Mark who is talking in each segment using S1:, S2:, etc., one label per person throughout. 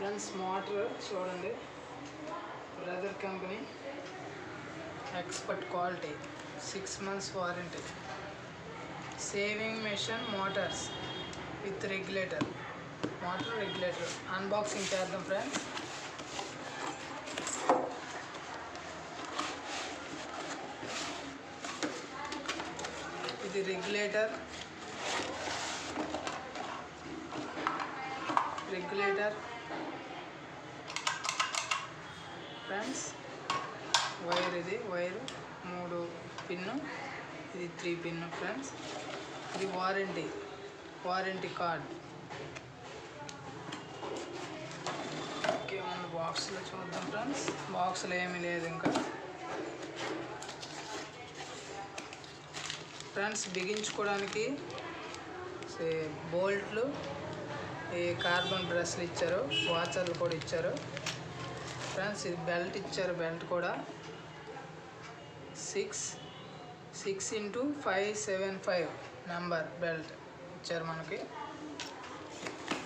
S1: Friends motor చూడండి, brother company, expert quality, 6 months warranty, saving machine Motors with regulator, motor regulator. Unboxing చేద్దాం friends. ఇది regulator friends. Wire, ఇది wire 3 pin, ఇది 3 pin friends. ఇది warranty card. Okay, మన బాక్స్లో చూద్దాం ఫ్రెండ్స్. బాక్స్లో ఏమీ లేదు ఇంకా ఫ్రెండ్స్. బిగించుకోవడానికి బోల్ట్లు, ఈ కార్బన్ బ్రష్లు ఇచ్చారు, వాచర్లు కూడా ఇచ్చారు ఫ్రెండ్స్. ఇది బెల్ట్ ఇచ్చారు, బెల్ట్ కూడా 6 x 575 నెంబర్ బెల్ట్ ఇచ్చారు మనకి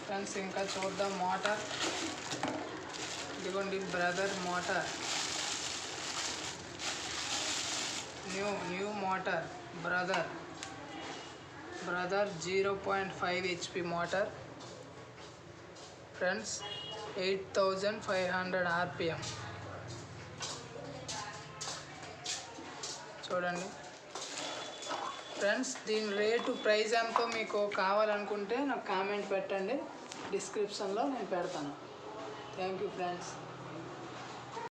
S1: ఫ్రెండ్స్. ఇంకా చూద్దాం మోటార్. ఇదిగోండి brother motor, new motor brother 0.5 HP motor friends. 8500 RPM చూడండి ఫ్రెండ్స్. దీని రేటు, ప్రైస్ ఎంతో మీకు కావాలనుకుంటే నాకు కామెంట్ పెట్టండి, డిస్క్రిప్షన్లో నేను పెడతాను. Thank you friends.